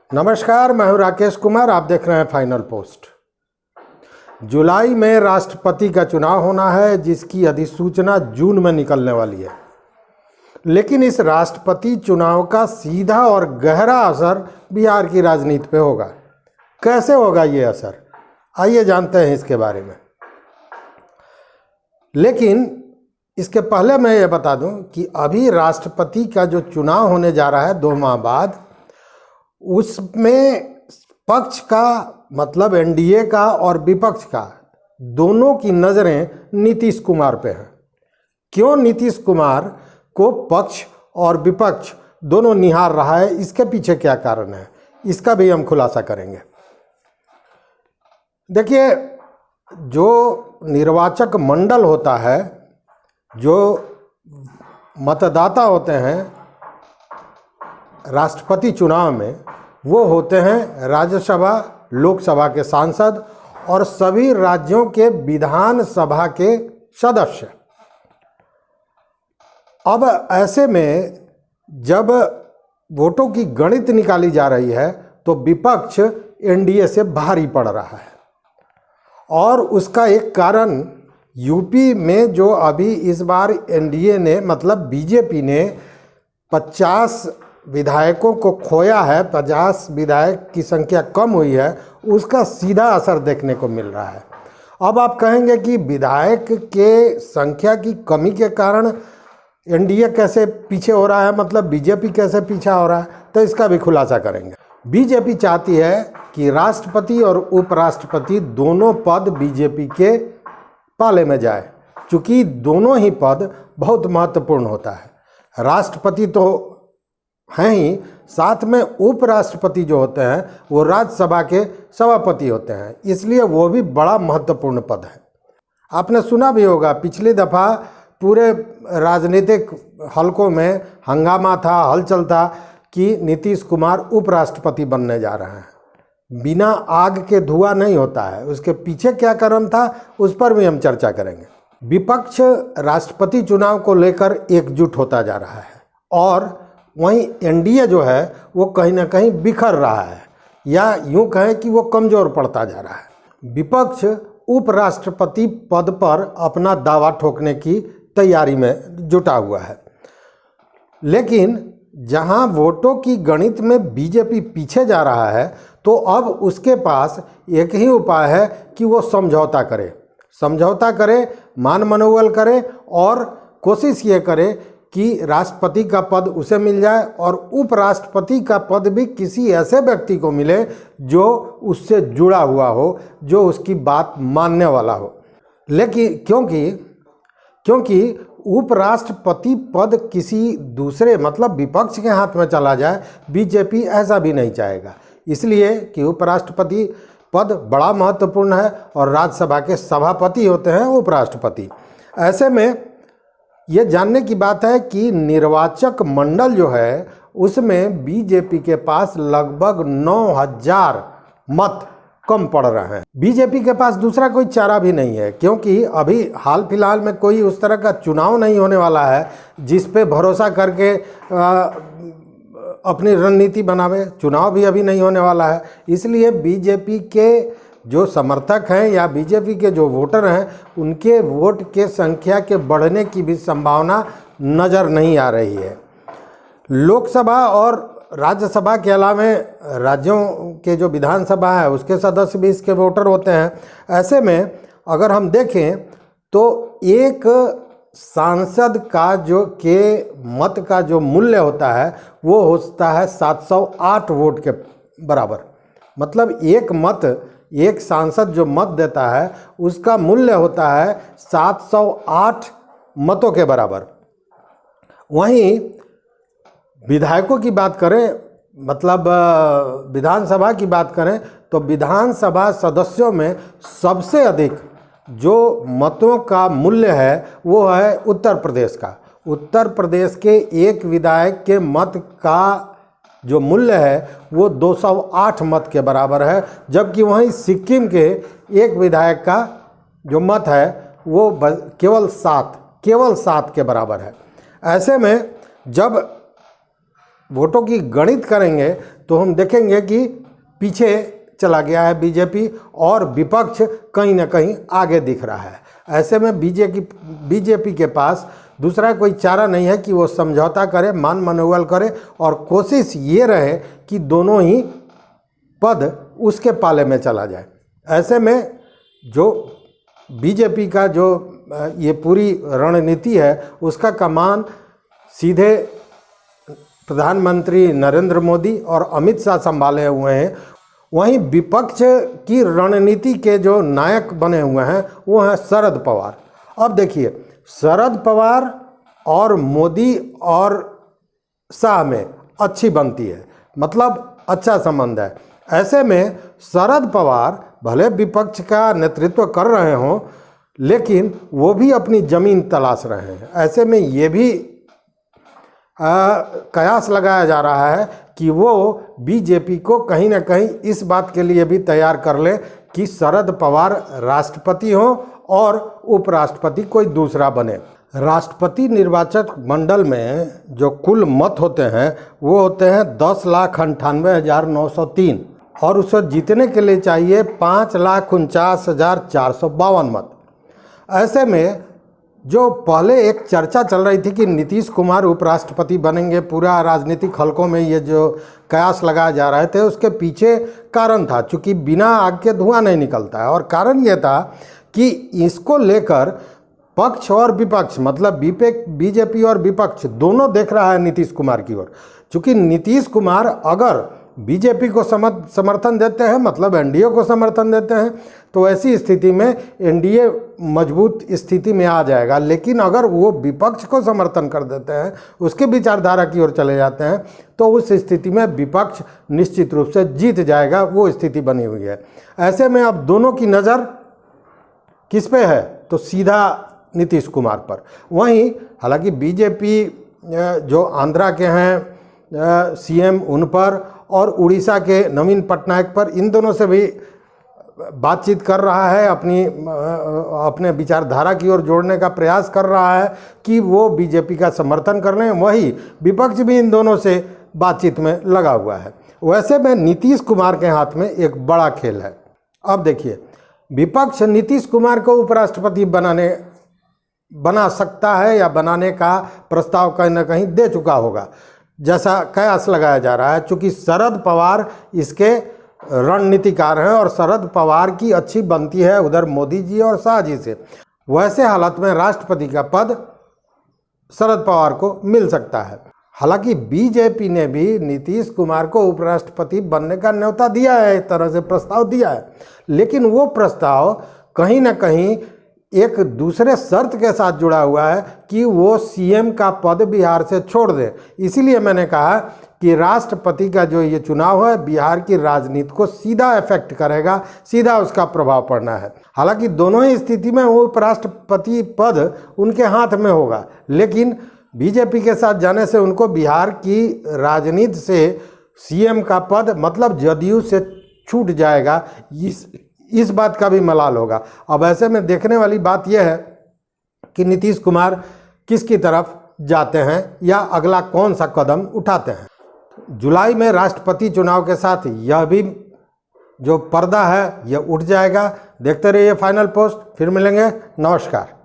नमस्कार, मैं हूं राकेश कुमार। आप देख रहे हैं फाइनल पोस्ट। जुलाई में राष्ट्रपति का चुनाव होना है, जिसकी अधिसूचना जून में निकलने वाली है। लेकिन इस राष्ट्रपति चुनाव का सीधा और गहरा असर बिहार की राजनीति पे होगा। कैसे होगा ये असर, आइए जानते हैं इसके बारे में। लेकिन इसके पहले मैं ये बता दूं कि अभी राष्ट्रपति का जो चुनाव होने जा रहा है 2 माह बाद, उसमें पक्ष का मतलब एनडीए का और विपक्ष का दोनों की नज़रें नीतीश कुमार पे हैं। क्यों नीतीश कुमार को पक्ष और विपक्ष दोनों निहार रहा है, इसके पीछे क्या कारण है, इसका भी हम खुलासा करेंगे। देखिए, जो निर्वाचक मंडल होता है, जो मतदाता होते हैं राष्ट्रपति चुनाव में, वो होते हैं राज्यसभा लोकसभा के सांसद और सभी राज्यों के विधानसभा के सदस्य। अब ऐसे में जब वोटों की गणित निकाली जा रही है तो विपक्ष एनडीए से भारी पड़ रहा है। और उसका एक कारण यूपी में जो अभी इस बार एनडीए ने मतलब बीजेपी ने 50 विधायकों को खोया है, 50 विधायक की संख्या कम हुई है, उसका सीधा असर देखने को मिल रहा है। अब आप कहेंगे कि विधायक के संख्या की कमी के कारण एनडीए कैसे पीछे हो रहा है, मतलब बीजेपी कैसे पीछे हो रहा है, तो इसका भी खुलासा करेंगे। बीजेपी चाहती है कि राष्ट्रपति और उपराष्ट्रपति दोनों पद बीजेपी के पाले में जाए, चूँकि दोनों ही पद बहुत महत्वपूर्ण होता है। राष्ट्रपति तो हैं ही, साथ में उपराष्ट्रपति जो होते हैं वो राज्यसभा के सभापति होते हैं, इसलिए वो भी बड़ा महत्वपूर्ण पद है। आपने सुना भी होगा, पिछली दफ़ा पूरे राजनीतिक हलकों में हंगामा था, हलचल था कि नीतीश कुमार उपराष्ट्रपति बनने जा रहे हैं। बिना आग के धुआं नहीं होता है, उसके पीछे क्या कारण था उस पर भी हम चर्चा करेंगे। विपक्ष राष्ट्रपति चुनाव को लेकर एकजुट होता जा रहा है और वहीं एनडीए जो है वो कहीं ना कहीं बिखर रहा है, या यूं कहें कि वो कमज़ोर पड़ता जा रहा है। विपक्ष उपराष्ट्रपति पद पर अपना दावा ठोकने की तैयारी में जुटा हुआ है। लेकिन जहां वोटों की गणित में बीजेपी पीछे जा रहा है, तो अब उसके पास एक ही उपाय है कि वो समझौता करे, मान मनोबल करे और कोशिश ये करे कि राष्ट्रपति का पद उसे मिल जाए और उपराष्ट्रपति का पद भी किसी ऐसे व्यक्ति को मिले जो उससे जुड़ा हुआ हो, जो उसकी बात मानने वाला हो। लेकिन क्योंकि उपराष्ट्रपति पद किसी दूसरे मतलब विपक्ष के हाथ में चला जाए, बीजेपी ऐसा भी नहीं चाहेगा, इसलिए कि उपराष्ट्रपति पद बड़ा महत्वपूर्ण है और राज्यसभा के सभापति होते हैं उपराष्ट्रपति। ऐसे में ये जानने की बात है कि निर्वाचक मंडल जो है उसमें बीजेपी के पास लगभग 9000 मत कम पड़ रहे हैं। बीजेपी के पास दूसरा कोई चारा भी नहीं है, क्योंकि अभी हाल फिलहाल में कोई उस तरह का चुनाव नहीं होने वाला है जिस पे भरोसा करके अपनी रणनीति बनावे। चुनाव भी अभी नहीं होने वाला है, इसलिए बीजेपी के जो समर्थक हैं या बीजेपी के जो वोटर हैं, उनके वोट के संख्या के बढ़ने की भी संभावना नज़र नहीं आ रही है। लोकसभा और राज्यसभा के अलावा राज्यों के जो विधानसभा है उसके सदस्य भी इसके वोटर होते हैं। ऐसे में अगर हम देखें तो एक सांसद का जो के मत का जो मूल्य होता है वो होता है 708 वोट के बराबर। मतलब एक सांसद जो मत देता है उसका मूल्य होता है 708 मतों के बराबर। वहीं विधायकों की बात करें, मतलब विधानसभा की बात करें, तो विधानसभा सदस्यों में सबसे अधिक जो मतों का मूल्य है वो है उत्तर प्रदेश का। उत्तर प्रदेश के एक विधायक के मत का जो मूल्य है वो 208 मत के बराबर है, जबकि वहीं सिक्किम के एक विधायक का जो मत है वो केवल 7 के बराबर है। ऐसे में जब वोटों की गणित करेंगे तो हम देखेंगे कि पीछे चला गया है बीजेपी और विपक्ष कहीं ना कहीं आगे दिख रहा है। ऐसे में बीजेपी के पास दूसरा कोई चारा नहीं है कि वो समझौता करे, मान मनोबल करे और कोशिश ये रहे कि दोनों ही पद उसके पाले में चला जाए। ऐसे में जो बीजेपी का जो ये पूरी रणनीति है उसका कमान सीधे प्रधानमंत्री नरेंद्र मोदी और अमित शाह संभाले हुए हैं। वहीं विपक्ष की रणनीति के जो नायक बने हुए हैं वो हैं शरद पवार। अब देखिए, शरद पवार और मोदी और शाह में अच्छी बनती है, मतलब अच्छा संबंध है। ऐसे में शरद पवार भले विपक्ष का नेतृत्व कर रहे हों लेकिन वो भी अपनी ज़मीन तलाश रहे हैं। ऐसे में ये भी कयास लगाया जा रहा है कि वो बीजेपी को कहीं ना कहीं इस बात के लिए भी तैयार कर ले कि शरद पवार राष्ट्रपति हो और उपराष्ट्रपति कोई दूसरा बने। राष्ट्रपति निर्वाचक मंडल में जो कुल मत होते हैं वो होते हैं 10,98,903 और उसे जीतने के लिए चाहिए 5,49,452 मत। ऐसे में जो पहले एक चर्चा चल रही थी कि नीतीश कुमार उपराष्ट्रपति बनेंगे, पूरा राजनीतिक हलकों में ये जो कयास लगाए जा रहे थे उसके पीछे कारण था, चूँकि बिना आग के धुआं नहीं निकलता है। और कारण ये था कि इसको लेकर पक्ष और विपक्ष, मतलब बीजेपी और विपक्ष दोनों देख रहा है नीतीश कुमार की ओर। चूँकि नीतीश कुमार अगर बीजेपी को समर्थन देते हैं, मतलब एनडीए को समर्थन देते हैं, तो ऐसी स्थिति में एनडीए मजबूत स्थिति में आ जाएगा। लेकिन अगर वो विपक्ष को समर्थन कर देते हैं, उसके विचारधारा की ओर चले जाते हैं, तो उस स्थिति में विपक्ष निश्चित रूप से जीत जाएगा। वो स्थिति बनी हुई है। ऐसे में अब दोनों की नज़र किस पे है, तो सीधा नीतीश कुमार पर। वहीं हालांकि बीजेपी जो आंध्रा के हैं सीएम उन पर और उड़ीसा के नवीन पटनायक पर, इन दोनों से भी बातचीत कर रहा है, अपने विचारधारा की ओर जोड़ने का प्रयास कर रहा है कि वो बीजेपी का समर्थन कर लें। वही विपक्ष भी इन दोनों से बातचीत में लगा हुआ है। वैसे में नीतीश कुमार के हाथ में एक बड़ा खेल है। अब देखिए, विपक्ष नीतीश कुमार को उपराष्ट्रपति बना सकता है या बनाने का प्रस्ताव कहीं ना कहीं दे चुका होगा, जैसा कयास लगाया जा रहा है। चूँकि शरद पवार इसके रणनीतिकार हैं और शरद पवार की अच्छी बनती है उधर मोदी जी और शाह जी से। वैसे हालत में राष्ट्रपति का पद शरद पवार को मिल सकता है। हालांकि बीजेपी ने भी नीतीश कुमार को उपराष्ट्रपति बनने का न्योता दिया है, एक तरह से प्रस्ताव दिया है, लेकिन वो प्रस्ताव कहीं ना कहीं एक दूसरे शर्त के साथ जुड़ा हुआ है कि वो सीएम का पद बिहार से छोड़ दे। इसीलिए मैंने कहा कि राष्ट्रपति का जो ये चुनाव है बिहार की राजनीति को सीधा इफेक्ट करेगा, सीधा उसका प्रभाव पड़ना है। हालांकि दोनों ही स्थिति में वो उपराष्ट्रपति पद उनके हाथ में होगा, लेकिन बीजेपी के साथ जाने से उनको बिहार की राजनीति से सीएम का पद, मतलब जदयू से छूट जाएगा, इस बात का भी मलाल होगा। अब ऐसे में देखने वाली बात यह है कि नीतीश कुमार किसकी तरफ जाते हैं या अगला कौन सा कदम उठाते हैं। जुलाई में राष्ट्रपति चुनाव के साथ यह भी जो पर्दा है यह उठ जाएगा। देखते रहिए फाइनल पोस्ट। फिर मिलेंगे। नमस्कार।